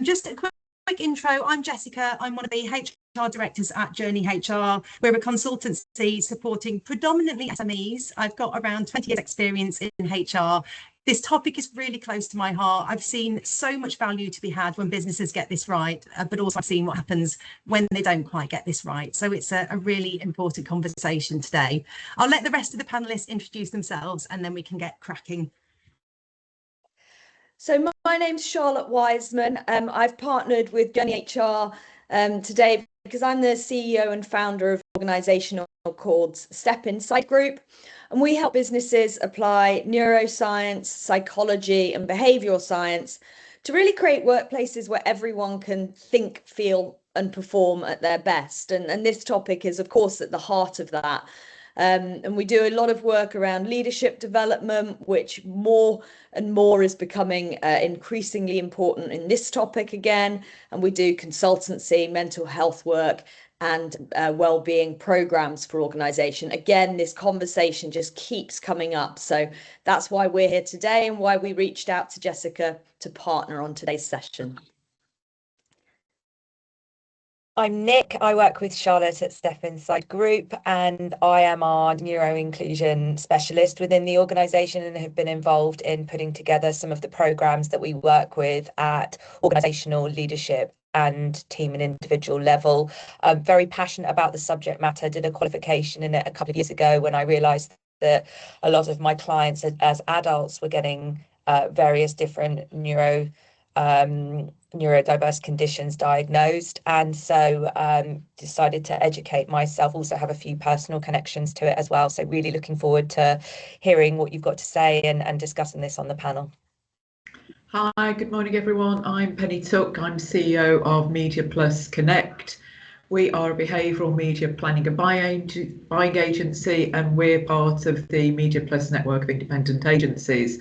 Just a quick intro. I'm Jessica. I'm one of the HR directors at JourneyHR. We're a consultancy supporting predominantly SMEs. I've got around 20 years experience in HR. This topic is really close to my heart. I've seen so much value to be had when businesses get this right, but also I've seen what happens when they don't quite get this right. So it's a really important conversation today. I'll let the rest of the panelists introduce themselves and then we can get cracking. So my name's Charlotte Wiseman. I've partnered with JourneyHR today because I'm the CEO and founder of an organisation called Step Inside Group. And we help businesses apply neuroscience, psychology and behavioural science to really create workplaces where everyone can think, feel and perform at their best. And this topic is, of course, at the heart of that. And we do a lot of work around leadership development, which more and more is becoming increasingly important in this topic again. And we do consultancy, mental health work and well-being programs for organisation. Again, this conversation just keeps coming up. So that's why we're here today and why we reached out to Jessica to partner on today's session. I'm Nick. I work with Charlotte at Step Inside Group and I am our neuroinclusion specialist within the organisation and have been involved in putting together some of the programmes that we work with at organisational leadership and team and individual level. I'm very passionate about the subject matter. I did a qualification in it a couple of years ago when I realised that a lot of my clients as adults were getting various different neurodiverse conditions diagnosed, and so decided to educate myself, also have a few personal connections to it as well. So really looking forward to hearing what you've got to say and discussing this on the panel. Hi, good morning everyone. I'm Penny Tuck. I'm CEO of MediaPlus Connect. We are a behavioural media planning and buying agency and we're part of the MediaPlus network of independent agencies.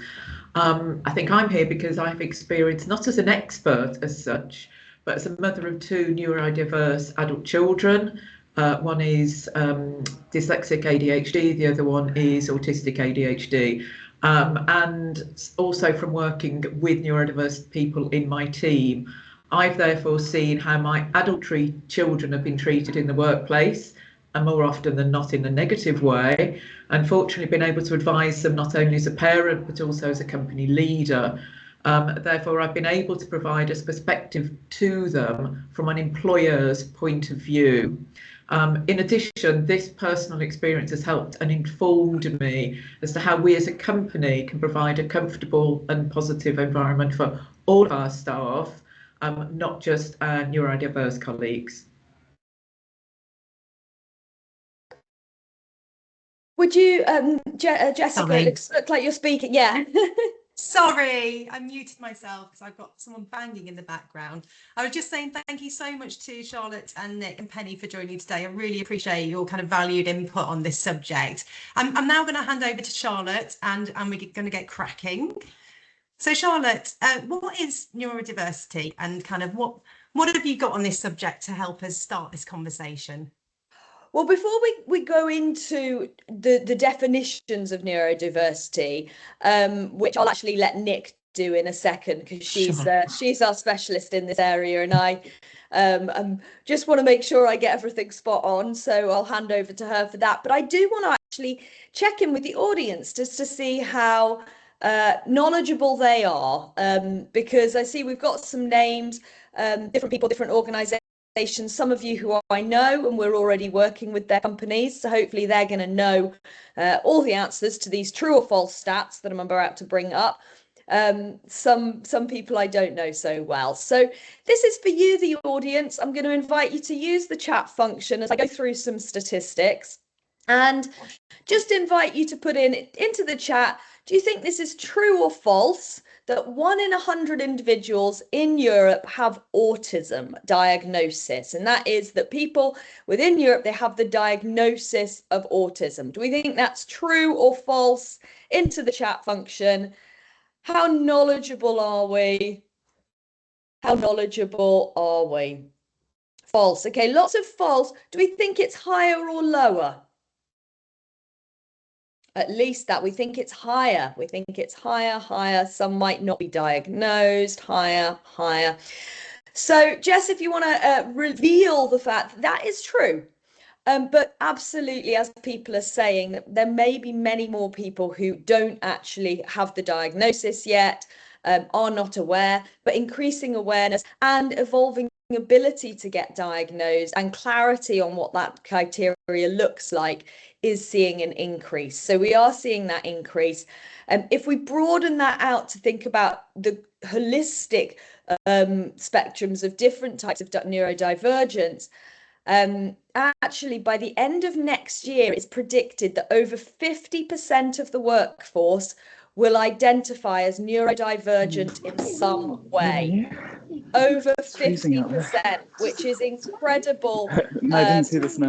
I think I'm here because I've experienced, not as an expert as such, but as a mother of two neurodiverse adult children. One is dyslexic ADHD, the other one is autistic ADHD. And also from working with neurodiverse people in my team, I've therefore seen how my adult children have been treated in the workplace, and more often than not in a negative way. Unfortunately, been able to advise them not only as a parent, but also as a company leader. Therefore, I've been able to provide a perspective to them from an employer's point of view. In addition, this personal experience has helped and informed me as to how we as a company can provide a comfortable and positive environment for all of our staff, not just our neurodiverse colleagues. Would you, Jessica, it looks like you're speaking, yeah. Sorry, I muted myself because I've got someone banging in the background. I was just saying thank you so much to Charlotte and Nick and Penny for joining today. I really appreciate your kind of valued input on this subject. I'm now going to hand over to Charlotte and we're going to get cracking. So Charlotte, what is neurodiversity and kind of what have you got on this subject to help us start this conversation? Well, before we go into the definitions of neurodiversity, which I'll actually let Nick do in a second because she's our specialist in this area, and I just want to make sure I get everything spot on. So I'll hand over to her for that. But I do want to actually check in with the audience just to see how knowledgeable they are, because I see we've got some names, different people, different organisations. Some of you who I know and we're already working with their companies, so hopefully they're going to know all the answers to these true or false stats that I'm about to bring up. Some people I don't know so well. So this is for you, the audience. I'm going to invite you to use the chat function as I go through some statistics and just invite you to put into the chat, do you think this is true or false? That 1 in 100 individuals in Europe have autism diagnosis, and that is that people within Europe, they have the diagnosis of autism. Do we think that's true or false? Into the chat function. How knowledgeable are we? How knowledgeable are we? False. Okay, lots of false. Do we think it's higher or lower? At least that. We think it's higher. We think it's higher. Some might not be diagnosed. Higher. So, Jess, if you want to reveal the fact that is true. But absolutely, as people are saying, that there may be many more people who don't actually have the diagnosis yet, are not aware, but increasing awareness and evolving ability to get diagnosed and clarity on what that criteria looks like is seeing an increase. So we are seeing that increase. If we broaden that out to think about the holistic spectrums of different types of neurodivergence, actually by the end of next year, it's predicted that over 50% of the workforce will identify as neurodivergent in some way. Over 50%, which is incredible.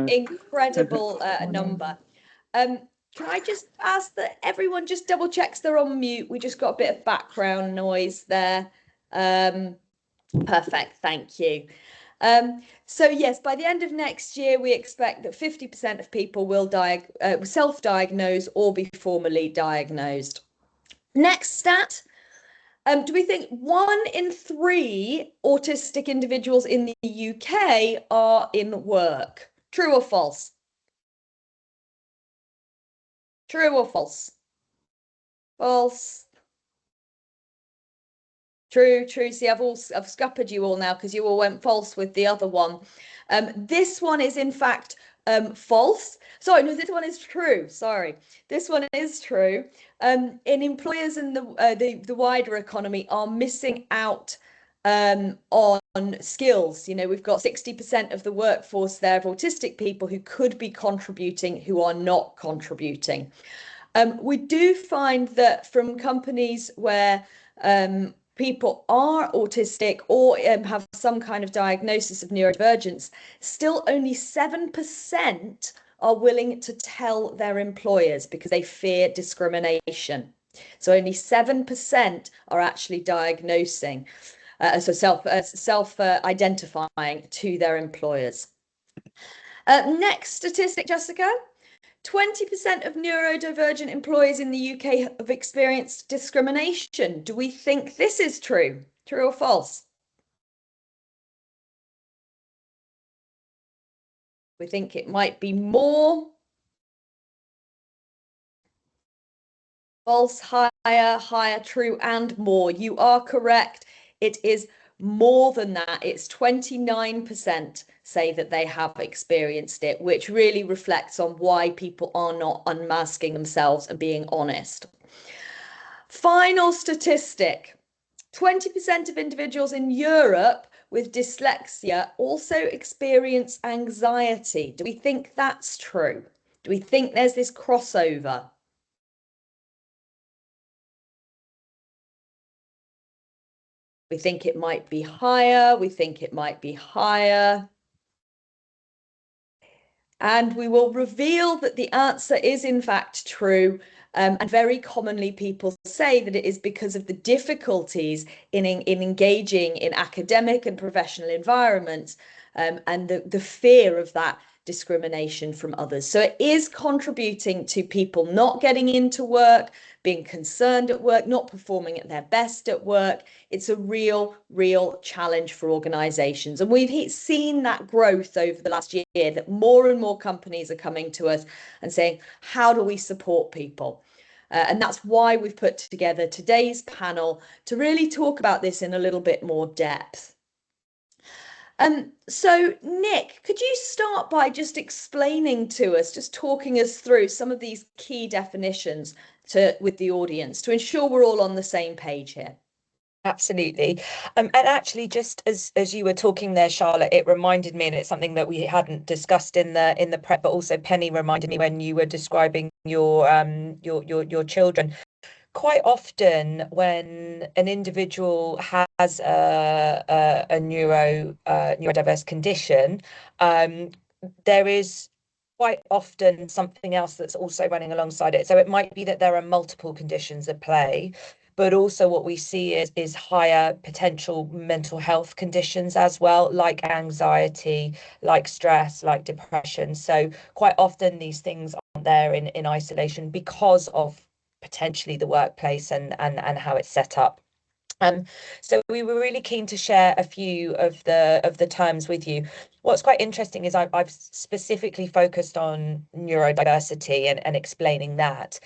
Incredible number. Can I just ask that everyone just double checks they're on mute? We just got a bit of background noise there. Perfect, thank you. So yes, by the end of next year, we expect that 50% of people will self-diagnose or be formally diagnosed. Next stat. Do we think 1 in 3 autistic individuals in the UK are in work? True or false? True or false? False. True. See, I've scuppered you all now because you all went false with the other one. This one is in fact false. Sorry, no, this one is true. Sorry, this one is true. And employers in the wider economy are missing out on skills. You know, we've got 60% of the workforce there of autistic people who could be contributing who are not contributing. We do find that from companies where people are autistic or have some kind of diagnosis of neurodivergence, still only 7% are willing to tell their employers because they fear discrimination. So only 7% are actually diagnosing, so self-identifying to their employers. Next statistic, Jessica. 20% of neurodivergent employees in the UK have experienced discrimination. Do we think this is true? True or false? We think it might be more. False, higher, true, and more. You are correct. It is more than that. It's 29% say that they have experienced it, which really reflects on why people are not unmasking themselves and being honest. Final statistic, 20% of individuals in Europe with dyslexia also experience anxiety. Do we think that's true? Do we think there's this crossover? We think it might be higher. We think it might be higher. And we will reveal that the answer is in fact true. And very commonly people say that it is because of the difficulties in engaging in academic and professional environments and the fear of that discrimination from others. So it is contributing to people not getting into work, being concerned at work, not performing at their best at work. It's a real challenge for organizations. And we've seen that growth over the last year, that more and more companies are coming to us and saying, how do we support people? And that's why we've put together today's panel to really talk about this in a little bit more depth. So Nick, could you start by just explaining to us, just talking us through some of these key definitions with the audience to ensure we're all on the same page here? Absolutely. And actually, just as you were talking there, Charlotte, it reminded me, and it's something that we hadn't discussed in the prep, but also Penny reminded me when you were describing your children. Quite often when an individual has a neurodiverse condition, there is quite often something else that's also running alongside it. So it might be that there are multiple conditions at play, but also what we see is higher potential mental health conditions as well, like anxiety, like stress, like depression. So quite often these things aren't there in isolation because of potentially the workplace and how it's set up. So we were really keen to share a few of the terms with you. What's quite interesting is I've specifically focused on neurodiversity and explaining that.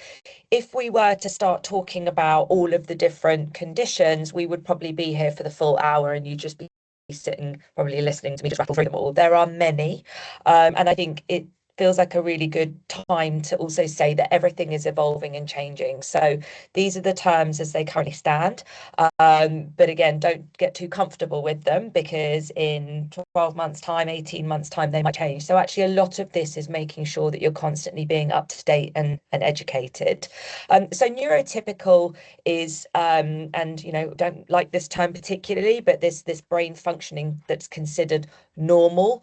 If we were to start talking about all of the different conditions, we would probably be here for the full hour and you'd just be sitting probably listening to me just rattle through them all. There are many, and I think it feels like a really good time to also say that everything is evolving and changing. So these are the terms as they currently stand. But again, don't get too comfortable with them because in 12 months time, 18 months time, they might change. So actually a lot of this is making sure that you're constantly being up to date and educated. So neurotypical is, and you know, don't like this term particularly, but this brain functioning that's considered normal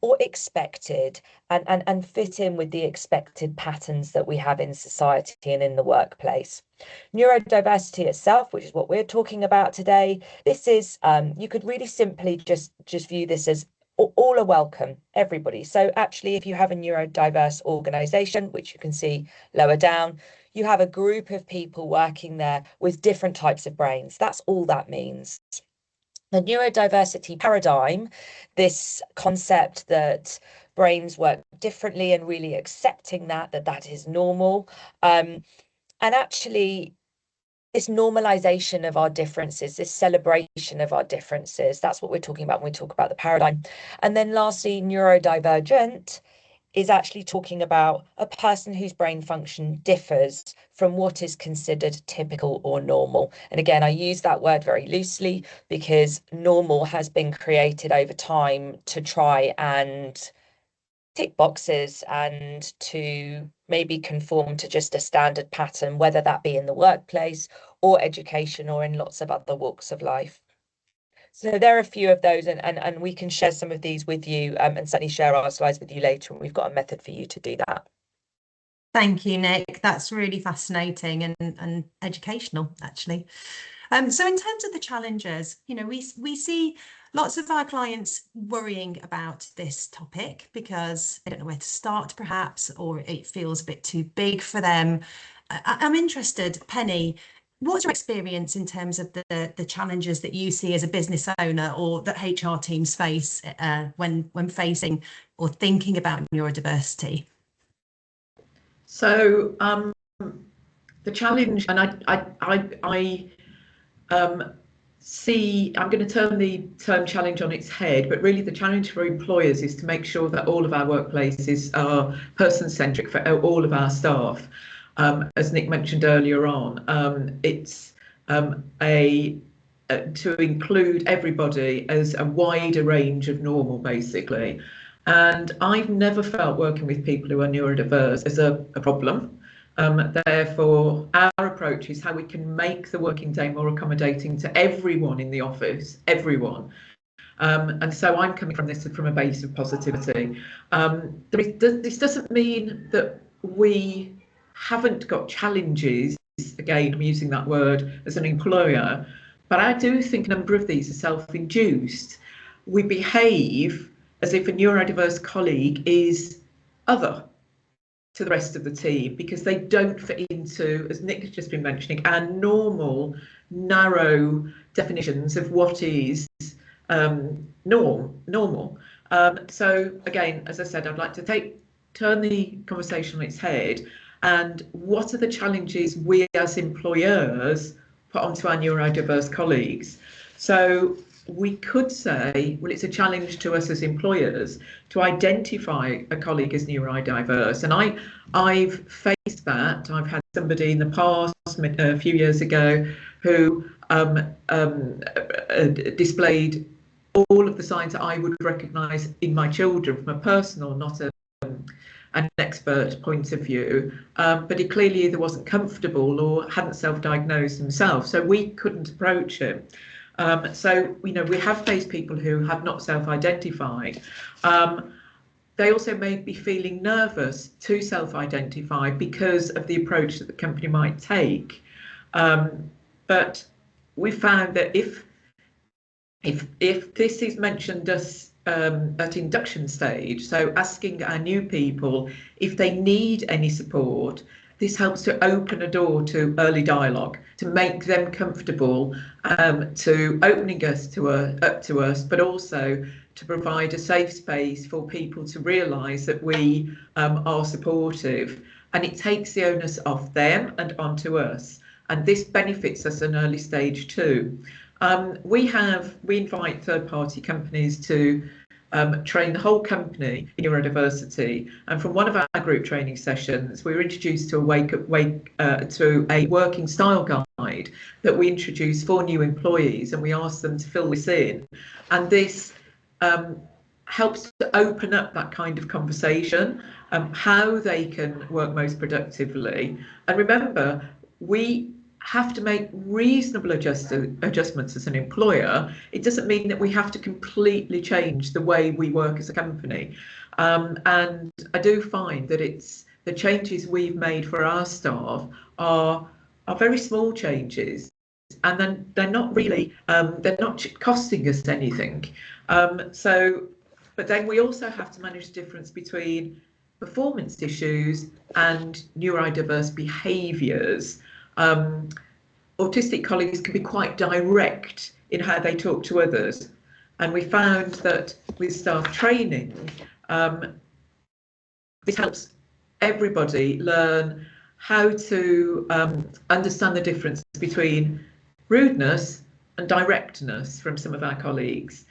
or expected and fit in with the expected patterns that we have in society and in the workplace. Neurodiversity itself, which is what we're talking about today, this is, you could really simply just view this as all are welcome, everybody. So actually, if you have a neurodiverse organisation, which you can see lower down, you have a group of people working there with different types of brains. That's all that means. The neurodiversity paradigm, this concept that brains work differently and really accepting that is normal. And actually, this normalization of our differences, this celebration of our differences, that's what we're talking about when we talk about the paradigm. And then lastly, neurodivergent is actually talking about a person whose brain function differs from what is considered typical or normal. And again, I use that word very loosely because normal has been created over time to try and tick boxes and to maybe conform to just a standard pattern, whether that be in the workplace or education or in lots of other walks of life. So there are a few of those, and we can share some of these with you and certainly share our slides with you later. And we've got a method for you to do that. Thank you, Nick. That's really fascinating and educational, actually. So in terms of the challenges, you know, we see lots of our clients worrying about this topic because they don't know where to start, perhaps, or it feels a bit too big for them. I'm interested, Penny, what's your experience in terms of the challenges that you see as a business owner or that HR teams face when facing or thinking about neurodiversity? So the challenge, and I see, I'm going to turn the term challenge on its head, but really the challenge for employers is to make sure that all of our workplaces are person-centric for all of our staff. As Nick mentioned earlier on, it's to include everybody as a wider range of normal, basically. And I've never felt working with people who are neurodiverse as a problem. Therefore, our approach is how we can make the working day more accommodating to everyone in the office, everyone. And so I'm coming from this from a base of positivity. This doesn't mean that we haven't got challenges. Again, I'm using that word as an employer, but I do think a number of these are self-induced. We behave as if a neurodiverse colleague is other to the rest of the team because they don't fit into, as Nick has just been mentioning, our normal, narrow definitions of what is normal. So again, as I said, I'd like to turn the conversation on its head and what are the challenges we as employers put onto our neurodiverse colleagues. So we could say, well, it's a challenge to us as employers to identify a colleague as neurodiverse. And I've faced that. I've had somebody in the past, a few years ago, who displayed all of the signs that I would recognise in my children from a personal, not an expert point of view, but he clearly either wasn't comfortable or hadn't self-diagnosed himself, so we couldn't approach him. So, you know, we have faced people who have not self-identified. They also may be feeling nervous to self-identify because of the approach that the company might take. But we found that if this is mentioned as at induction stage, so asking our new people if they need any support. This helps to open a door to early dialogue, to make them comfortable, to opening us up to us, but also to provide a safe space for people to realise that we are supportive, and it takes the onus off them and onto us, and this benefits us at an early stage too. We invite third-party companies to train the whole company in neurodiversity, and from one of our group training sessions, we were introduced to a working style guide that we introduced for new employees, and we asked them to fill this in, and this helps to open up that kind of conversation, how they can work most productively. And remember, we have to make reasonable adjustments as an employer. It doesn't mean that we have to completely change the way we work as a company. And I do find that the changes we've made for our staff are very small changes, and then they're not really they're not costing us anything. But then we also have to manage the difference between performance issues and neurodiverse behaviours. Autistic colleagues can be quite direct in how they talk to others, and we found that with staff training, this helps everybody learn how to understand the difference between rudeness and directness from some of our colleagues.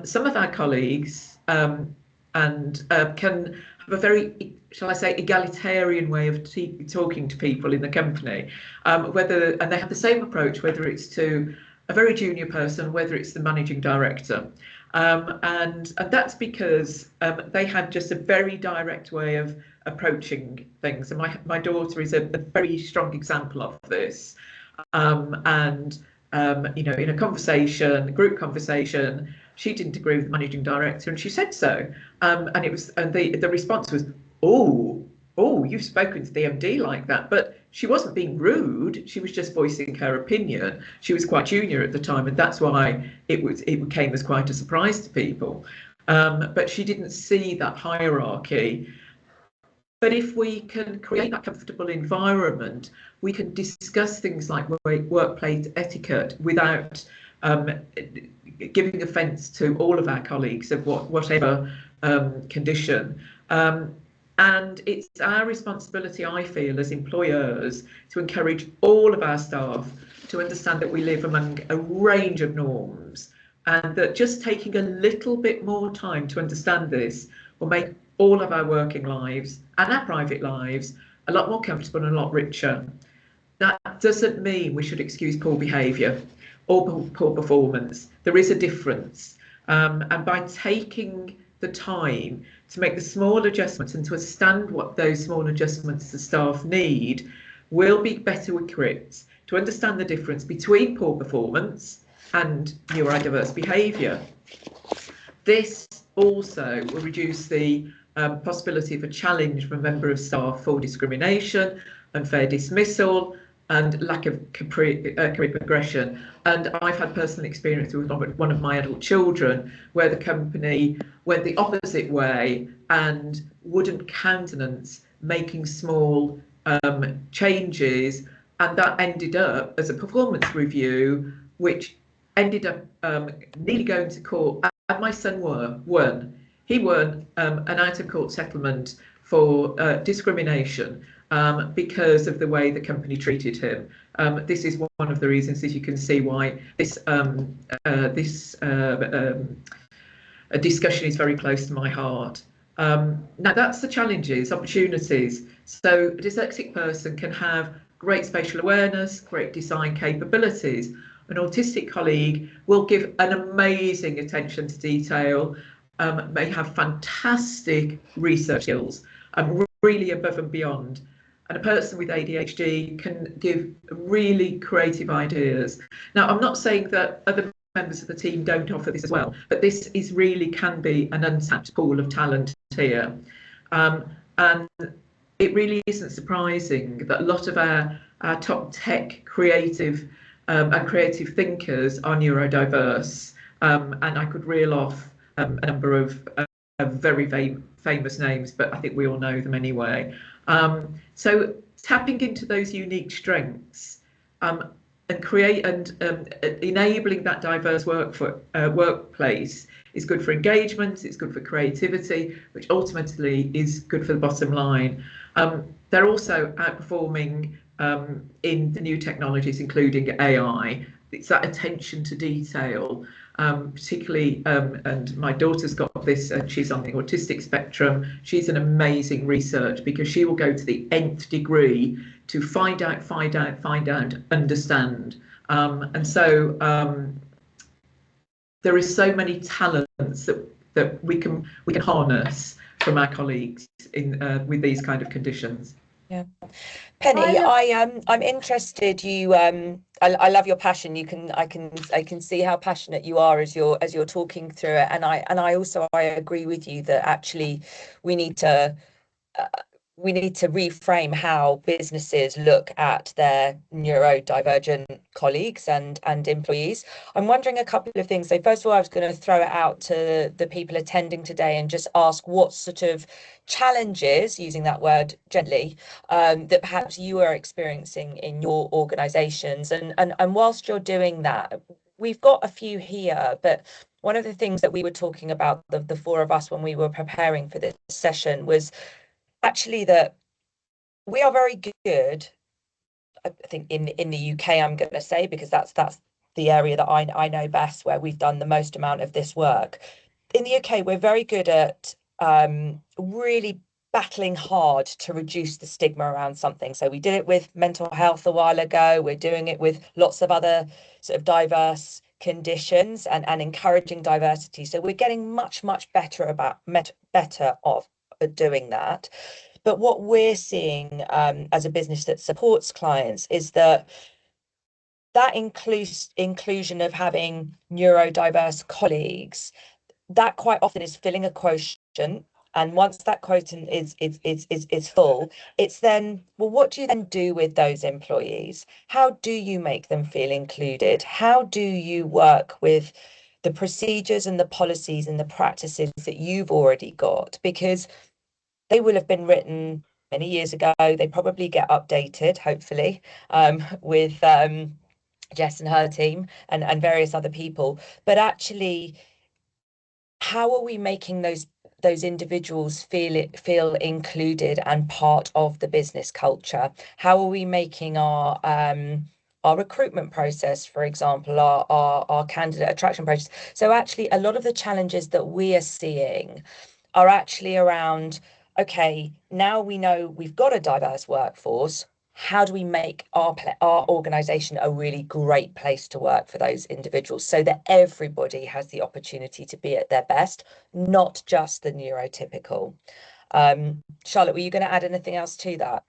Some of our colleagues can have a very, shall I say, egalitarian way of talking to people in the company, and they have the same approach, whether it's to a very junior person, whether it's the managing director, and that's because they have just a very direct way of approaching things. And my daughter is a very strong example of this. You know, in a group conversation, she didn't agree with the managing director, and she said so. And the response was, "Oh, you've spoken to the MD like that." But she wasn't being rude. She was just voicing her opinion. She was quite junior at the time, and that's why it came as quite a surprise to people. But she didn't see that hierarchy. But if we can create that comfortable environment, we can discuss things like workplace etiquette without giving offence to all of our colleagues of whatever condition. And it's our responsibility, I feel, as employers, to encourage all of our staff to understand that we live among a range of norms, and that just taking a little bit more time to understand this will make all of our working lives and our private lives a lot more comfortable and a lot richer. That doesn't mean we should excuse poor behaviour or poor performance. There is a difference. And by taking the time to make the small adjustments and to understand what those small adjustments the staff need, we'll be better equipped to understand the difference between poor performance and neurodiverse behaviour. This also will reduce the possibility of a challenge from a member of staff for discrimination, unfair dismissal, and lack of career progression. And I've had personal experience with one of my adult children where the company went the opposite way and wouldn't countenance making small changes, and that ended up as a performance review, which ended up nearly going to court. And my son won. He won an out-of-court settlement for discrimination because of the way the company treated him. This is one of the reasons, as you can see, why this discussion is very close to my heart. Now, that's the challenges, opportunities. So a dyslexic person can have great spatial awareness, great design capabilities. An autistic colleague will give an amazing attention to detail, may have fantastic research skills, really above and beyond. And a person with ADHD can give really creative ideas. Now, I'm not saying that other members of the team don't offer this as well, but this really can be an untapped pool of talent here. And it really isn't surprising that a lot of our top tech creative and creative thinkers are neurodiverse. And I could reel off a number of very famous names, but I think we all know them anyway. So tapping into those unique strengths and enabling that diverse workplace is good for engagement, it's good for creativity, which ultimately is good for the bottom line. They're also outperforming in the new technologies, including AI. It's that attention to detail, particularly, and my daughter's got this, and she's on the autistic spectrum. She's an amazing research because she will go to the nth degree to find out, understand. And so there is so many talents that we can harness from our colleagues in with these kind of conditions. Yeah, Penny, I'm interested. I love your passion. I can see how passionate you are as you're talking through it, and I agree with you that actually we need to reframe how businesses look at their neurodivergent colleagues and employees. I'm wondering a couple of things. So first of all, I was going to throw it out to the people attending today and just ask what sort of challenges, using that word gently, that perhaps you are experiencing in your organizations. And whilst you're doing that, we've got a few here, but one of the things that we were talking about, the four of us, when we were preparing for this session, was actually that we are very good, I think, in the UK, I'm going to say, because that's the area that I know best, where we've done the most amount of this work. In the UK, we're very good at really battling hard to reduce the stigma around something. So we did it with mental health a while ago. We're doing it with lots of other sort of diverse conditions and encouraging diversity. So we're getting much better of doing that. But what we're seeing as a business that supports clients is that inclusion of having neurodiverse colleagues, that quite often is filling a quotient. And once that quotient is full, it's then, well, what do you then do with those employees? How do you make them feel included? How do you work with the procedures and the policies and the practices that you've already got? Because they will have been written many years ago. They probably get updated, hopefully, with Jess and her team and various other people. But actually, how are we making those individuals feel included and part of the business culture? How are we making our recruitment process, for example, our candidate attraction process? So actually, a lot of the challenges that we are seeing are actually around, okay, now we know we've got a diverse workforce. How do we make our organisation a really great place to work for those individuals, so that everybody has the opportunity to be at their best, not just the neurotypical? Charlotte, were you going to add anything else to that?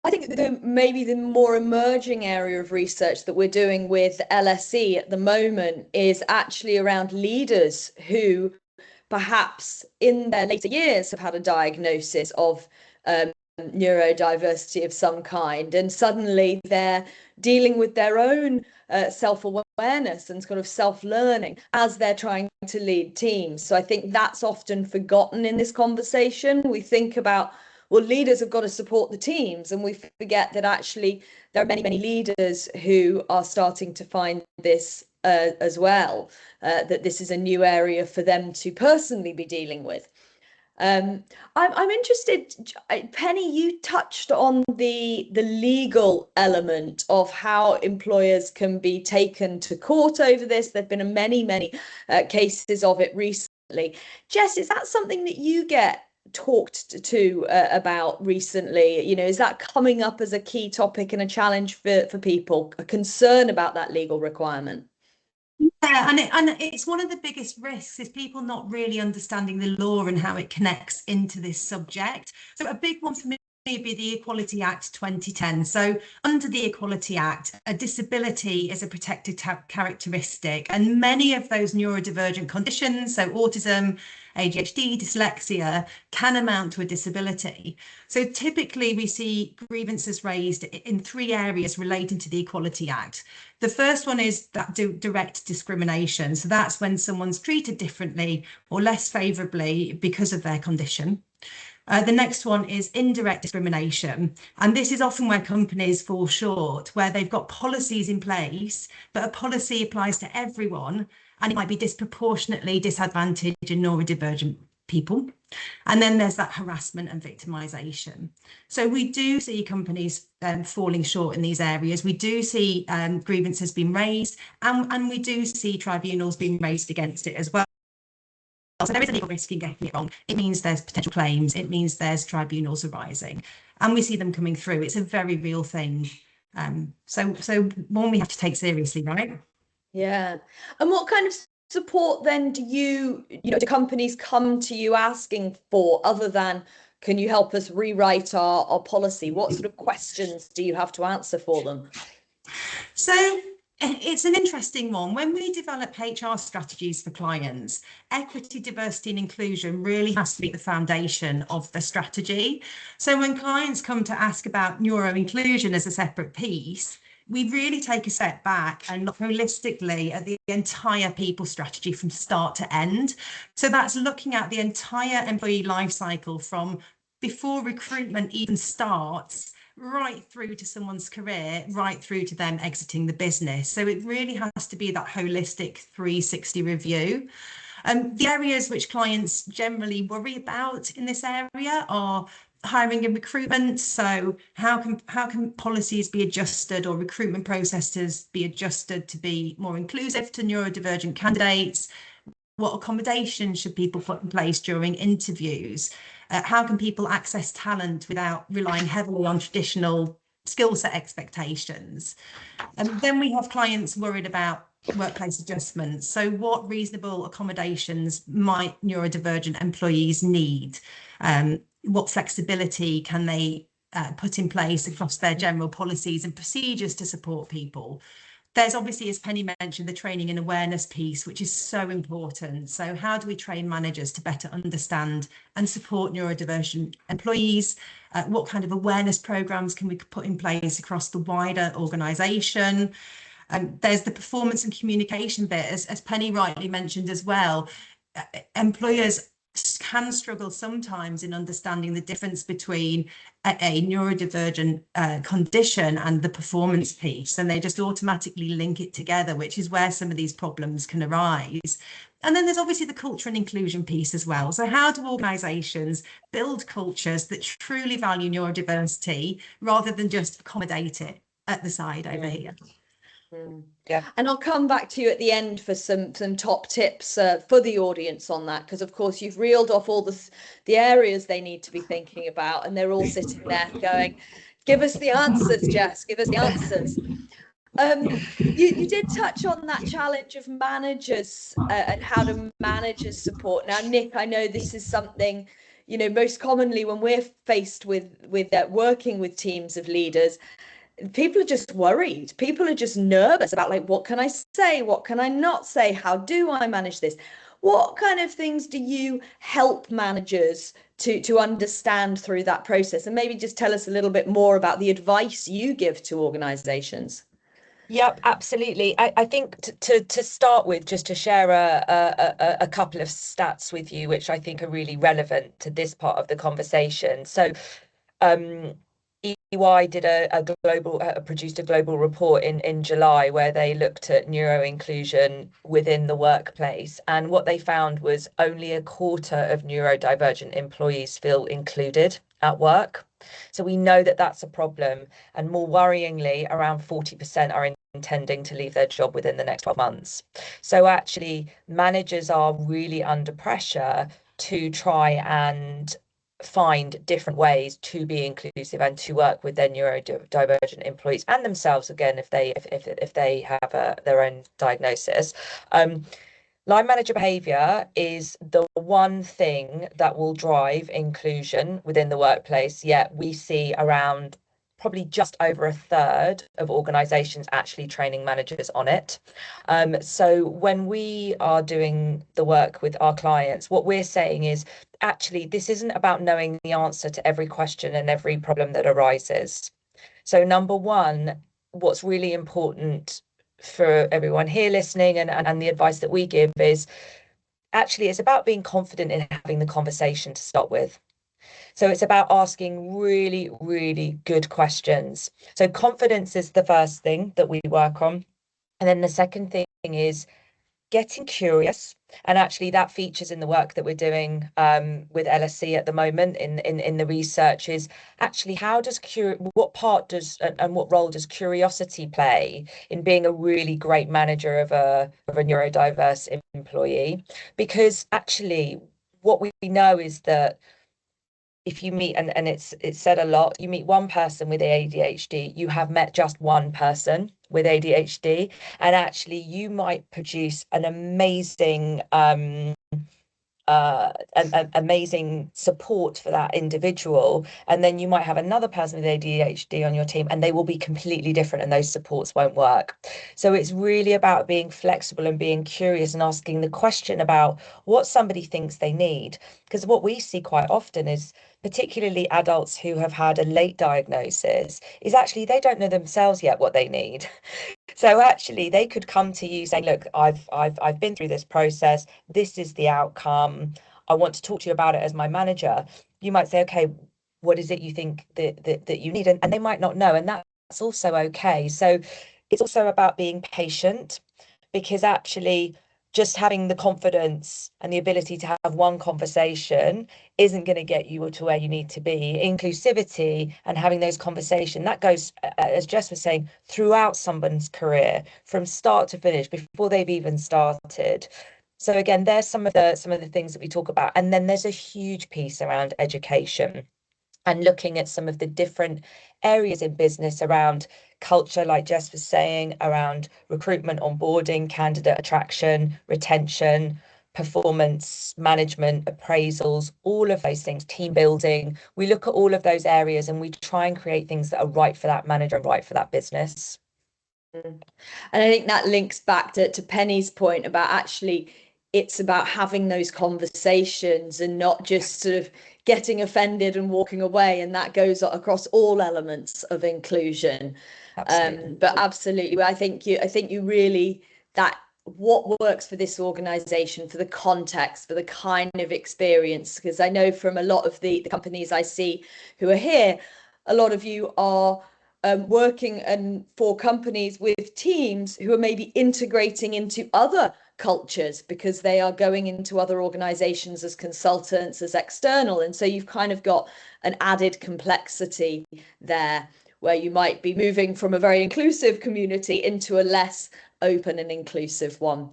I think maybe the more emerging area of research that we're doing with LSE at the moment is actually around leaders who perhaps in their later years have had a diagnosis of neurodiversity of some kind, and suddenly they're dealing with their own self-awareness and kind of self-learning as they're trying to lead teams. So I think that's often forgotten in this conversation. We think about, well, leaders have got to support the teams, and we forget that actually there are many leaders who are starting to find this as well, that this is a new area for them to personally be dealing with. I'm interested, Penny, you touched on the legal element of how employers can be taken to court over this. There've been many cases of it recently. Jess, is that something that you get talked to about recently? You know, is that coming up as a key topic and a challenge for people, a concern about that legal requirement? Yeah, and it's one of the biggest risks is people not really understanding the law and how it connects into this subject. So a big one for me be the Equality Act 2010. So under the Equality Act, a disability is a protected characteristic, and many of those neurodivergent conditions, so autism, ADHD, dyslexia, can amount to a disability. So typically we see grievances raised in 3 areas relating to the Equality Act. The first one is that direct discrimination. So that's when someone's treated differently or less favourably because of their condition. The next one is indirect discrimination. And this is often where companies fall short, where they've got policies in place, but a policy applies to everyone, and it might be disproportionately disadvantaged in neurodivergent people. And then there's that harassment and victimisation. So we do see companies falling short in these areas. We do see grievances being raised, and we do see tribunals being raised against it as well. So there is a legal risk in getting it wrong. It means there's potential claims. It means there's tribunals arising, and we see them coming through. It's a very real thing. So one we have to take seriously, right? Yeah. And what kind of support then do do companies come to you asking for, other than, can you help us rewrite our policy? What sort of questions do you have to answer for them? So it's an interesting one. When we develop HR strategies for clients, equity, diversity and inclusion really has to be the foundation of the strategy. So when clients come to ask about neuroinclusion as a separate piece, we really take a step back and look holistically at the entire people strategy from start to end. So that's looking at the entire employee life cycle from before recruitment even starts, right through to someone's career, right through to them exiting the business. So it really has to be that holistic 360 review. The areas which clients generally worry about in this area are hiring and recruitment. So how can policies be adjusted, or recruitment processes be adjusted to be more inclusive to neurodivergent candidates? What accommodations should people put in place during interviews? How can people access talent without relying heavily on traditional skill set expectations? And then we have clients worried about workplace adjustments. So what reasonable accommodations might neurodivergent employees need? What flexibility can they put in place across their general policies and procedures to support people? There's obviously, as Penny mentioned, the training and awareness piece, which is so important. So how do we train managers to better understand and support neurodivergent employees? What kind of awareness programs can we put in place across the wider organisation? There's the performance and communication bit, as Penny rightly mentioned as well. Employers can struggle sometimes in understanding the difference between a neurodivergent condition and the performance piece, and they just automatically link it together, which is where some of these problems can arise. And then there's obviously the culture and inclusion piece as well. So how do organisations build cultures that truly value neurodiversity rather than just accommodate it at the side over here? Yeah, and I'll come back to you at the end for some top tips for the audience on that, because of course you've reeled off all the areas they need to be thinking about, and they're all sitting there going, give us the answers, Jess, give us the answers. You did touch on that challenge of managers and how do managers support. Now, Nick, I know this is something, most commonly when we're faced with working with teams of leaders, people are just worried. People are just nervous about, like, what can I say? What can I not say? How do I manage this? What kind of things do you help managers to understand through that process? And maybe just tell us a little bit more about the advice you give to organizations. Yep, absolutely. I think to start with, just to share a couple of stats with you, which I think are really relevant to this part of the conversation. So EY did produced a global report in July where they looked at neuroinclusion within the workplace, and what they found was only a quarter of neurodivergent employees feel included at work. So we know that that's a problem, and more worryingly, around 40% are intending to leave their job within the next 12 months. So actually, managers are really under pressure to try and find different ways to be inclusive and to work with their neurodivergent employees and themselves, again, if they have their own diagnosis. line manager behaviour is the one thing that will drive inclusion within the workplace, yet we see around probably just over a third of organisations actually training managers on it. So when we are doing the work with our clients, what we're saying is, actually, this isn't about knowing the answer to every question and every problem that arises. So number one, what's really important for everyone here listening and the advice that we give is, actually, it's about being confident in having the conversation to start with. So it's about asking really, really good questions. So confidence is the first thing that we work on. And then the second thing is getting curious. And actually that features in the work that we're doing with LSE at the moment in the research is actually what part does and what role does curiosity play in being a really great manager of a neurodiverse employee? Because actually what we know is that if you meet, and it's said a lot, you meet one person with ADHD, you have met just one person with ADHD, and actually you might produce an amazing amazing support for that individual, and then you might have another person with ADHD on your team and they will be completely different and those supports won't work. So it's really about being flexible and being curious and asking the question about what somebody thinks they need, because what we see quite often is, particularly adults who have had a late diagnosis, is actually they don't know themselves yet what they need. So actually they could come to you saying, look, I've been through this process, this is the outcome, I want to talk to you about it as my manager. You might say, okay, what is it you think that you need? And they might not know, and that's also okay. So it's also about being patient, because actually just having the confidence and the ability to have one conversation isn't going to get you to where you need to be. Inclusivity and having those conversations, that goes, as Jess was saying, throughout someone's career, from start to finish, before they've even started. So again, there's some of the things that we talk about. And then there's a huge piece around education and looking at some of the different areas in business around culture, like Jess was saying, around recruitment, onboarding, candidate attraction, retention, performance management, appraisals, all of those things, team building. We look at all of those areas and we try and create things that are right for that manager and right for that business. And I think that links back to Penny's point about actually it's about having those conversations and not just sort of getting offended and walking away. And that goes across all elements of inclusion. Absolutely. But absolutely, I think you really, that what works for this organization, for the context, for the kind of experience, because I know from a lot of the companies I see who are here, a lot of you are working for companies with teams who are maybe integrating into other cultures because they are going into other organizations as consultants, as external. And so you've kind of got an added complexity there, where you might be moving from a very inclusive community into a less open and inclusive one.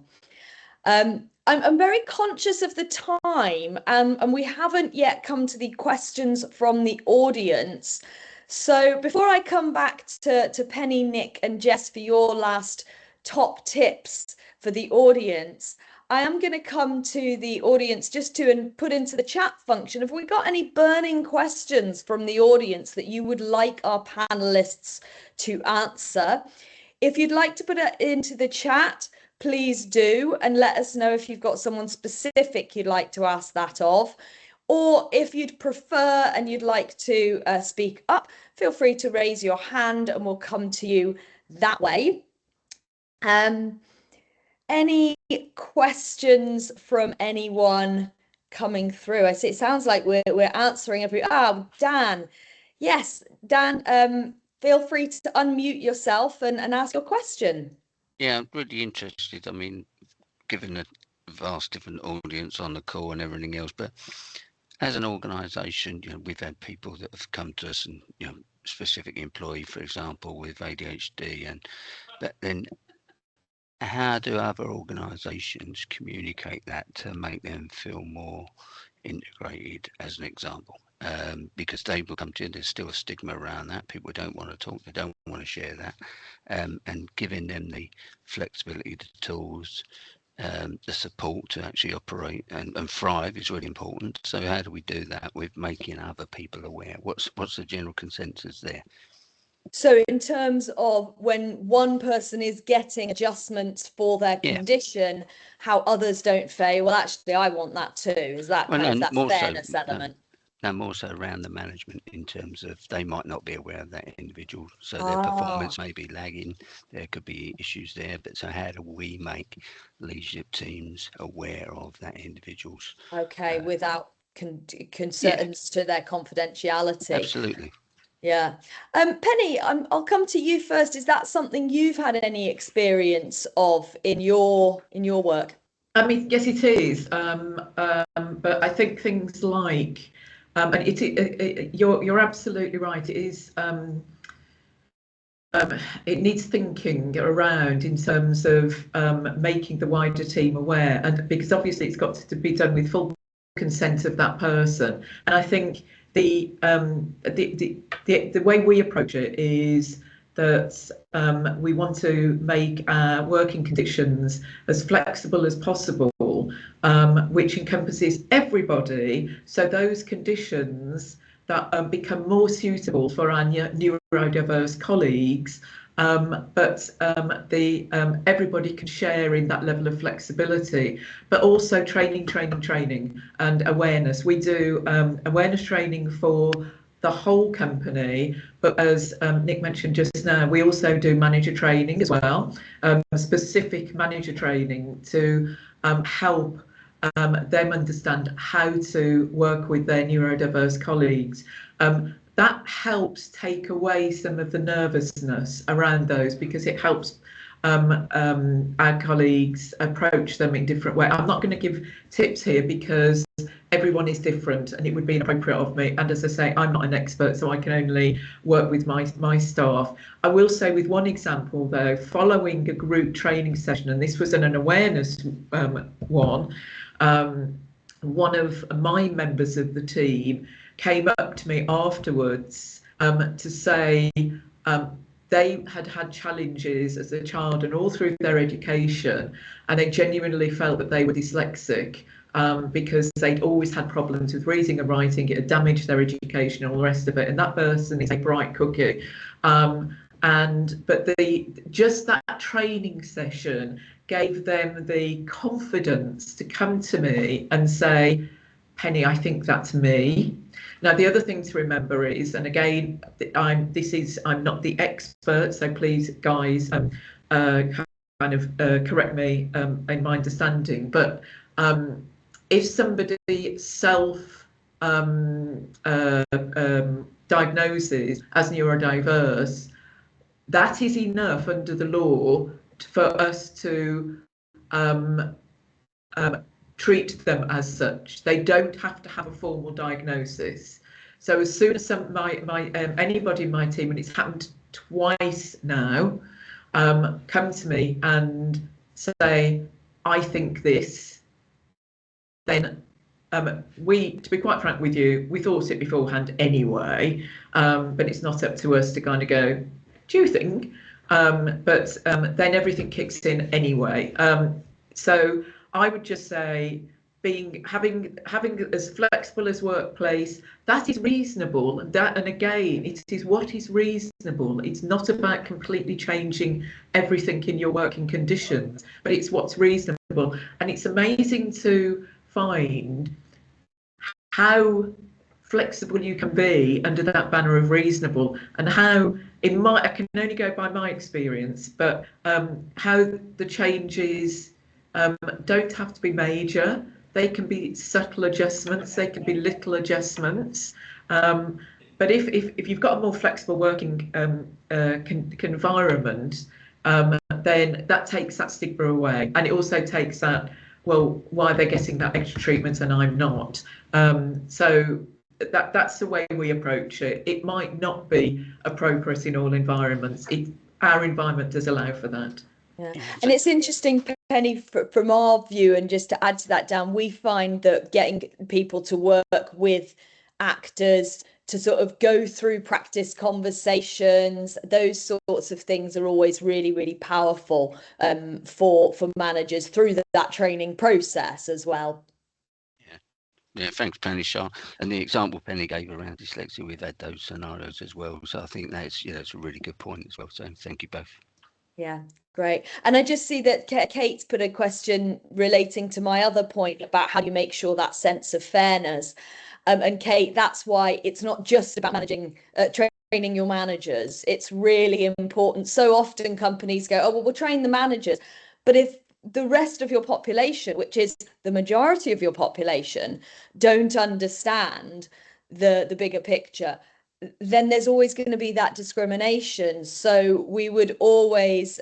I'm very conscious of the time, and we haven't yet come to the questions from the audience. So before I come back to Penny, Nick and Jess for your last top tips for the audience, I am going to come to the audience just to put into the chat function. Have we got any burning questions from the audience that you would like our panelists to answer? If you'd like to put it into the chat, please do, and let us know if you've got someone specific you'd like to ask that of. Or if you'd prefer and you'd like to speak up, feel free to raise your hand and we'll come to you that way. Any questions from anyone coming through? I see it sounds like we're answering every. Oh, Dan. Yes, Dan, feel free to unmute yourself and ask your question. Yeah, I'm really interested. I mean, given the vast different audience on the call and everything else, but as an organisation, we've had people that have come to us, and specific employee, for example, with ADHD, but then how do other organisations communicate that to make them feel more integrated, as an example? Because they will come to you, there's still a stigma around that. People don't want to talk, they don't want to share that. And giving them the flexibility, the tools the support to actually operate and thrive is really important. So how do we do that with making other people aware? What's the general consensus there? So in terms of when one person is getting adjustments for their condition, how others don't say, well, actually, I want that too. Is that kind of that fairness element? No, more so around the management, in terms of they might not be aware of that individual, so their performance may be lagging. There could be issues there, but so how do we make leadership teams aware of that individual's without concerns to their confidentiality? Absolutely. Yeah. Penny, I'll come to you first. Is that something you've had any experience of in your work? I mean, yes, it is. But I think things like, and you're absolutely right. It is. It needs thinking around in terms of making the wider team aware, and because obviously it's got to be done with full consent of that person. And I think the way we approach it is that we want to make our working conditions as flexible as possible, which encompasses everybody. So those conditions that become more suitable for our neurodiverse colleagues, but everybody can share in that level of flexibility, but also training and awareness. We do awareness training for the whole company, but as Nick mentioned just now, we also do manager training as well, specific manager training to help them understand how to work with their neurodiverse colleagues. That helps take away some of the nervousness around those, because it helps our colleagues approach them in different ways. I'm not going to give tips here because everyone is different and it would be inappropriate of me. And as I say, I'm not an expert, so I can only work with my staff. I will say, with one example though, following a group training session, and this was an awareness one of my members of the team came up to me afterwards to say they had challenges as a child and all through their education, and they genuinely felt that they were dyslexic because they'd always had problems with reading and writing. It had damaged their education and all the rest of it. And that person is a bright cookie. But just that training session gave them the confidence to come to me and say, Penny, I think that's me. Now, the other thing to remember is, and again, I'm not the expert, so please, guys, correct me in my understanding. But if somebody diagnoses as neurodiverse, that is enough under the law for us to treat them as such. They don't have to have a formal diagnosis. So as soon as anybody in my team, and it's happened twice now, come to me and say, I think this, then to be quite frank with you, we thought it beforehand anyway, but it's not up to us to kind of go, do you think? But then everything kicks in anyway. So I would just say, having as flexible as workplace, that is reasonable, and again, it is what is reasonable. It's not about completely changing everything in your working conditions, but it's what's reasonable. And it's amazing to find how flexible you can be under that banner of reasonable, and how I can only go by my experience, but how the changes don't have to be major. They can be subtle adjustments, they can be little adjustments. But if you've got a more flexible working environment, then that takes that stigma away. And it also takes that, well, why they're getting that extra treatment and I'm not. So that's the way we approach it. It might not be appropriate in all environments. Our environment does allow for that. Yeah. And it's interesting, Penny, from our view, and just to add to that, Dan, we find that getting people to work with actors, to sort of go through practice conversations. Those sorts of things are always really, really powerful for managers through that training process as well. Yeah, thanks, Penny. Sean. And the example Penny gave around dyslexia, we've had those scenarios as well. So I think that's, it's a really good point as well. So thank you both. Yeah, great. And I just see that Kate's put a question relating to my other point about how you make sure that sense of fairness. And Kate, that's why it's not just about training your managers. It's really important. So often companies go, oh, well, we'll train the managers. But if the rest of your population, which is the majority of your population, don't understand the bigger picture, then there's always going to be that discrimination. So we would always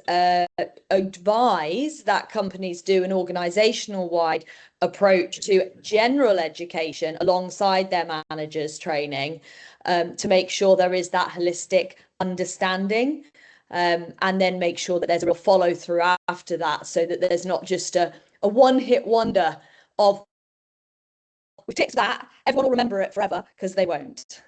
advise that companies do an organizational wide approach to general education alongside their managers training, to make sure there is that holistic understanding. And then make sure that there's a real follow through after that, so that there's not just a one-hit wonder of we ticked that, everyone will remember it forever, because they won't.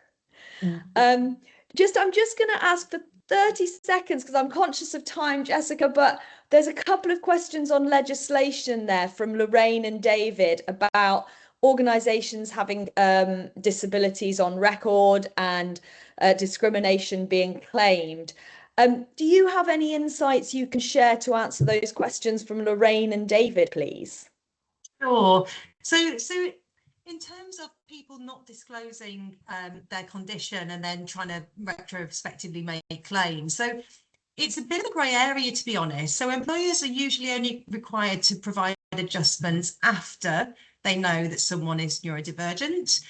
I'm just going to ask for 30 seconds because I'm conscious of time, Jessica, but there's a couple of questions on legislation there from Lorraine and David about organisations having disabilities on record and discrimination being claimed. Do you have any insights you can share to answer those questions from Lorraine and David, please? Sure. So in terms of people not disclosing their condition and then trying to retrospectively make claims, so it's a bit of a grey area, to be honest. So employers are usually only required to provide adjustments after they know that someone is neurodivergent,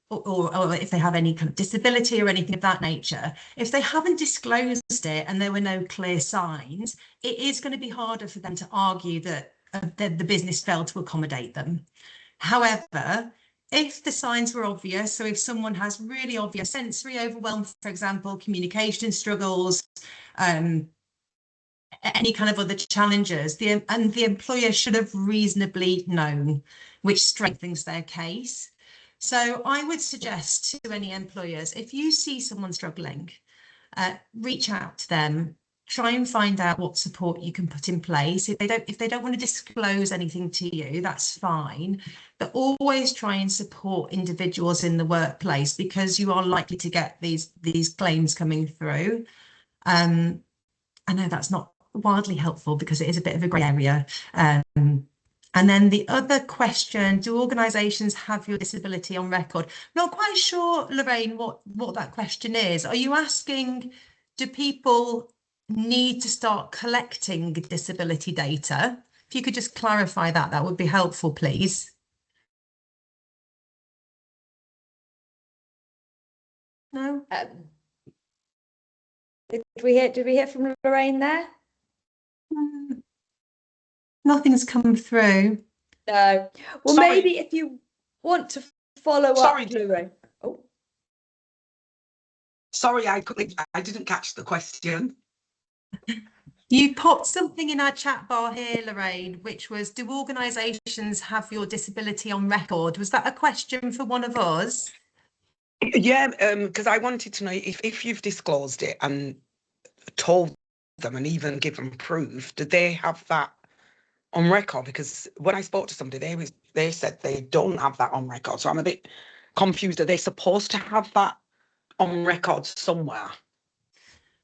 or if they have any kind of disability or anything of that nature. If they haven't disclosed it and there were no clear signs, it is going to be harder for them to argue that the business failed to accommodate them. However, if the signs were obvious, so if someone has really obvious sensory overwhelm, for example, communication struggles, any kind of other challenges, the employer should have reasonably known, which strengthens their case. So I would suggest to any employers, if you see someone struggling, reach out to them, try and find out what support you can put in place. If they don't want to disclose anything to you, that's fine. But always try and support individuals in the workplace, because you are likely to get these claims coming through. I know that's not wildly helpful because it is a bit of a grey area. And then the other question, do organisations have your disability on record? Not quite sure, Lorraine, what that question is. Are you asking, do people need to start collecting disability data? If you could just clarify that, that would be helpful, please. No? Did we hear from Lorraine there? Nothing's come through. No. Well, sorry. Maybe if you want to follow up, Lorraine. Oh. Sorry, I didn't catch the question. You popped something in our chat bar here, Lorraine, which was, do organisations have your disability on record? Was that a question for one of us? Yeah, because I wanted to know if you've disclosed it and told them and even given proof, do they have that on record? Because when I spoke to somebody, they said they don't have that on record. So I'm a bit confused. Are they supposed to have that on record somewhere?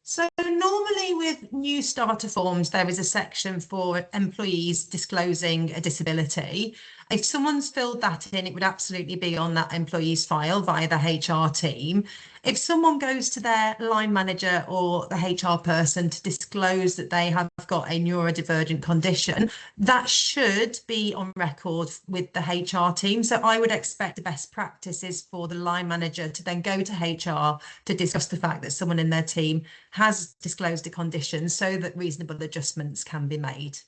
So normally with new starter forms, there is a section for employees disclosing a disability. If someone's filled that in, it would absolutely be on that employee's file via the HR team. If someone goes to their line manager or the HR person to disclose that they have got a neurodivergent condition, that should be on record with the HR team. So I would expect the best practice is for the line manager to then go to HR to discuss the fact that someone in their team has disclosed a condition so that reasonable adjustments can be made.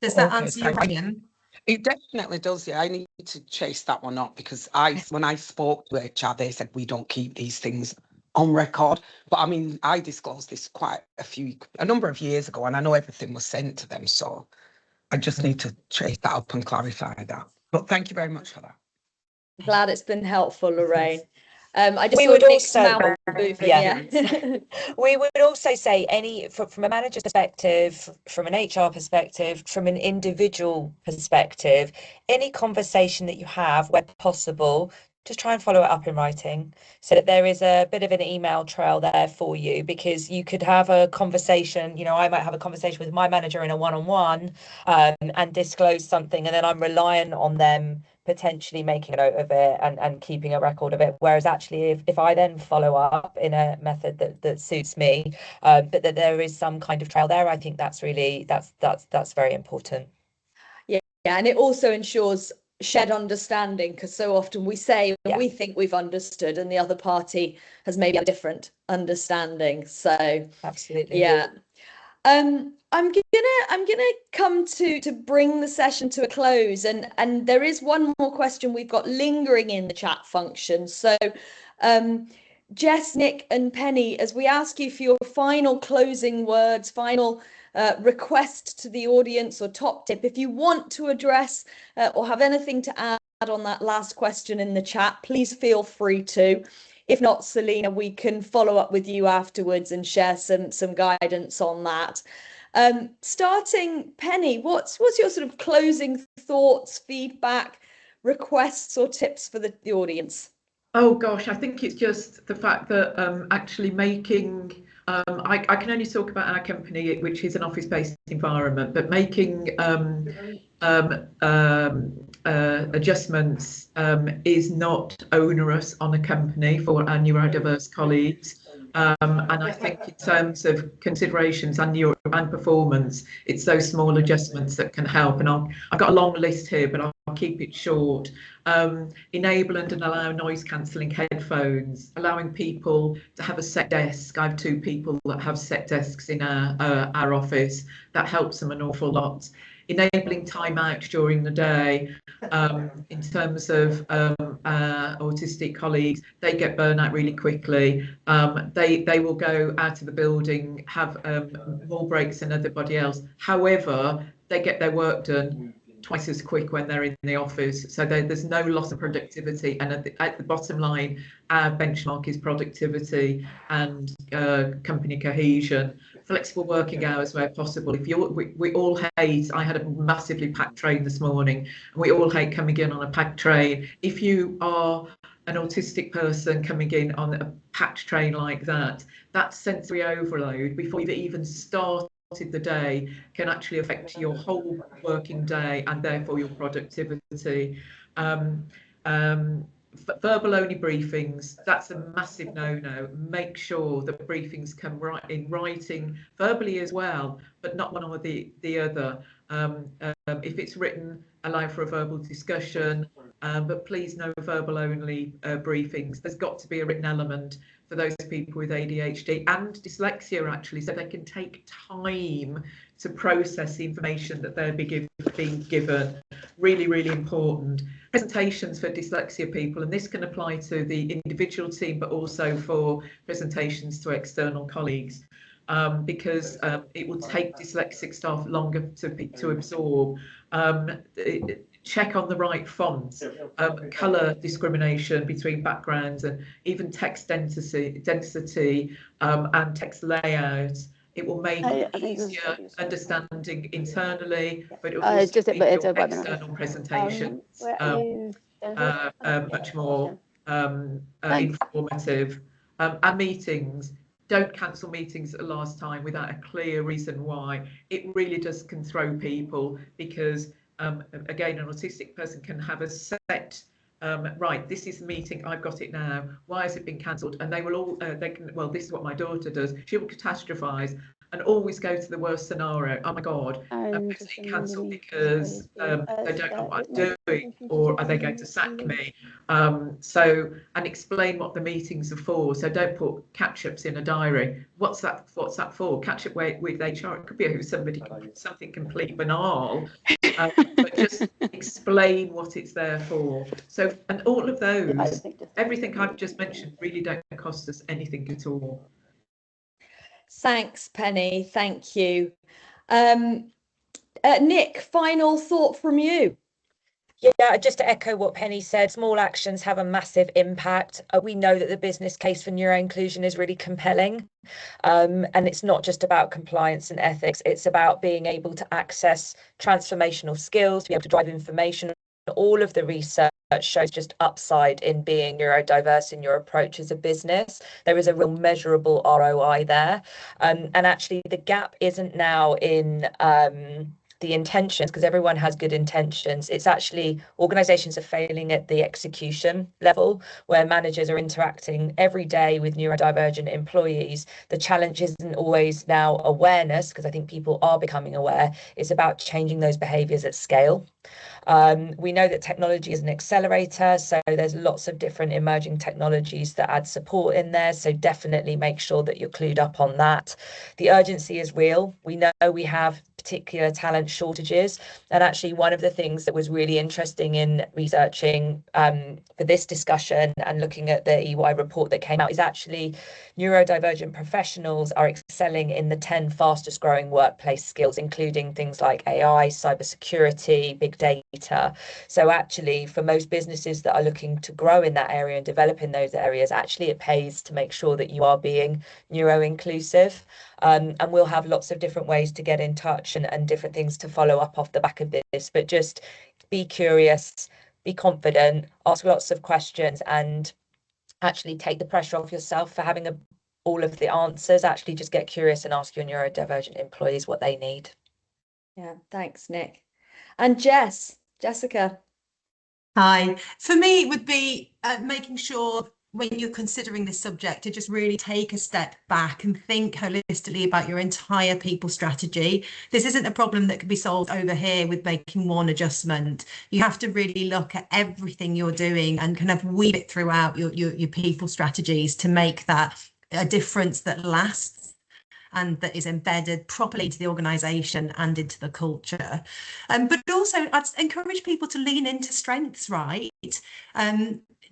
Does that answer your question? It definitely does, yeah. I need to chase that one up because when I spoke to HR, they said we don't keep these things on record. But I mean, I disclosed this quite a number of years ago, and I know everything was sent to them. So I just need to chase that up and clarify that. But thank you very much for that. Glad it's been helpful, Lorraine. I just we saw would Nick's also, mouth moving, yeah. yeah. We would also say from a manager's perspective, from an HR perspective, from an individual perspective, any conversation that you have where possible, just try and follow it up in writing so that there is a bit of an email trail there for you, because you could have a conversation, I might have a conversation with my manager in a one-on-one and disclose something, and then I'm reliant on them potentially making a note of it and keeping a record of it. Whereas actually, if I then follow up in a method that suits me, but that there is some kind of trail there, I think that's very important. Yeah, and it also ensures shared understanding, because so often we say we think we've understood and the other party has maybe a different understanding. So absolutely, yeah. I'm gonna come to bring the session to a close, and there is one more question we've got lingering in the chat function. So Jess, Nick and Penny, as we ask you for your final closing words, final request to the audience or top tip, if you want to address or have anything to add on that last question in the chat, please feel free to. If not, Selena, we can follow up with you afterwards and share some guidance on that. Starting, Penny, what's your sort of closing thoughts, feedback, requests or tips for the audience? Oh gosh, I think it's just the fact that actually making, I can only talk about our company, which is an office-based environment, but making adjustments is not onerous on a company for our neurodiverse colleagues. And I think in terms of considerations and performance, it's those small adjustments that can help. And I've got a long list here, but I'll keep it short. Enable and allow noise cancelling headphones, allowing people to have a set desk. I have 2 people that have set desks in our office. That helps them an awful lot. Enabling time out during the day. In terms of autistic colleagues, they get burnout really quickly. They will go out of the building, have more breaks than everybody else. However, they get their work done twice as quick when they're in the office, so there's no loss of productivity. And at the bottom line, our benchmark is productivity and company cohesion. Flexible working hours where possible. We all hate, I had a massively packed train this morning, and we all hate coming in on a packed train. If you are an autistic person coming in on a packed train like that sensory overload before you've even started the day can actually affect your whole working day and therefore your productivity. Verbal only briefings, that's a massive no-no. Make sure that briefings come in writing, verbally as well, but not one or the other. If it's written, allow for a verbal discussion, but please no verbal only briefings. There's got to be a written element for those people with ADHD and dyslexia, actually, so they can take time to process the information that they're being given. Really, really important. Presentations for dyslexia people, and this can apply to the individual team, but also for presentations to external colleagues, because it will take dyslexic staff longer to absorb. Check on the right fonts, colour discrimination between backgrounds, and even text density and text layout. It will make it easier understanding internally, but it will also make your external presentations much more informative. And meetings, don't cancel meetings at the last time without a clear reason why. It really can throw people, because again, an autistic person can have a set right, this is the meeting, I've got it now, why has it been cancelled? And they will all well, this is what my daughter does, she will catastrophize and always go to the worst scenario. Oh my god, is it cancelled because they don't know what I'm doing, or are they going to sack me? And explain what the meetings are for. So don't put catch-ups in a diary. What's that for? Catch up with HR, it could be something completely banal, but just explain what it's there for. So, and all of those, everything I've just mentioned, really don't cost us anything at all. Thanks, Penny. Thank you. Nick, final thought from you. Yeah, just to echo what Penny said, small actions have a massive impact. We know that the business case for neuroinclusion is really compelling. And it's not just about compliance and ethics, it's about being able to access transformational skills, to be able to drive information. All of the research shows just upside in being neurodiverse in your approach as a business. There is a real measurable ROI there. And actually the gap isn't now in the intentions, because everyone has good intentions. It's actually organizations are failing at the execution level, where managers are interacting every day with neurodivergent employees. The challenge isn't always now awareness, because I think people are becoming aware. It's about changing those behaviors at scale. We know that technology is an accelerator, so there's lots of different emerging technologies that add support in there, so definitely make sure that you're clued up on that. The urgency is real. We know we have particular talent shortages, and actually one of the things that was really interesting in researching for this discussion and looking at the EY report that came out is actually neurodivergent professionals are excelling in the 10 fastest growing workplace skills, including things like AI, cybersecurity, big data. So actually for most businesses that are looking to grow in that area and develop in those areas, actually it pays to make sure that you are being neuro-inclusive. And we'll have lots of different ways to get in touch and different things to follow up off the back of this, but just be curious, be confident, ask lots of questions, and actually take the pressure off yourself for having all of the answers. Actually just get curious and ask your neurodivergent employees what they need. Yeah, thanks, Nick. And Jessica. Hi. For me, it would be making sure when you're considering this subject to just really take a step back and think holistically about your entire people strategy. This isn't a problem that can be solved over here with making one adjustment. You have to really look at everything you're doing and kind of weave it throughout your people strategies to make that a difference that lasts and that is embedded properly into the organisation and into the culture. But also I'd encourage people to lean into strengths, right?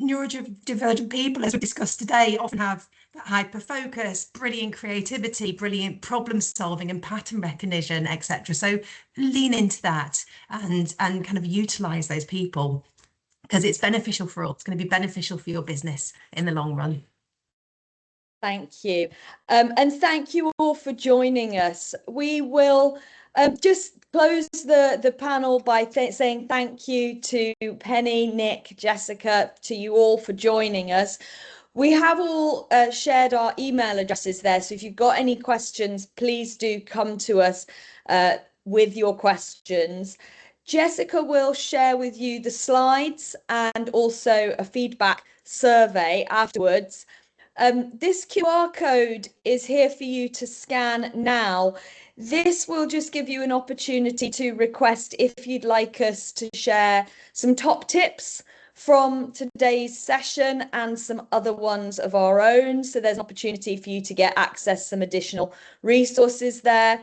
Neurodivergent people, as we discussed today, often have that hyper focus, brilliant creativity, brilliant problem solving and pattern recognition, etc. So lean into that and kind of utilise those people, because it's beneficial for all. It's going to be beneficial for your business in the long run. Thank you. And thank you all for joining us. We will just close the panel by saying thank you to Penny, Nick, Jessica, to you all for joining us. We have all shared our email addresses there, so if you've got any questions, please do come to us with your questions. Jessica will share with you the slides and also a feedback survey afterwards. This QR code is here for you to scan now. This will just give you an opportunity to request if you'd like us to share some top tips from today's session and some other ones of our own. So there's an opportunity for you to get access to some additional resources there.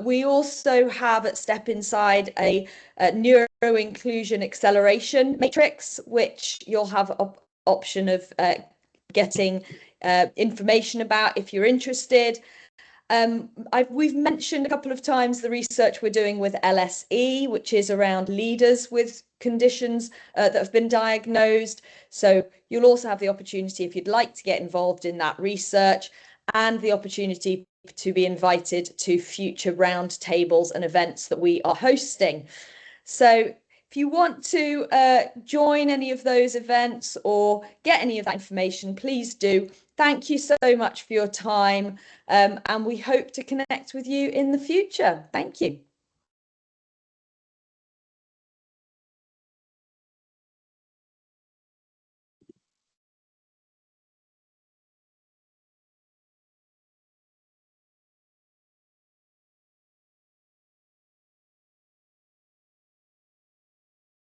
We also have at Step Inside a neuro-inclusion acceleration matrix, which you'll have an option of getting information about if you're interested. We've mentioned a couple of times the research we're doing with LSE, which is around leaders with conditions that have been diagnosed. So you'll also have the opportunity, if you'd like to get involved in that research, and the opportunity to be invited to future roundtables and events that we are hosting. So if you want to join any of those events or get any of that information, please do. Thank you so much for your time, and we hope to connect with you in the future. Thank you.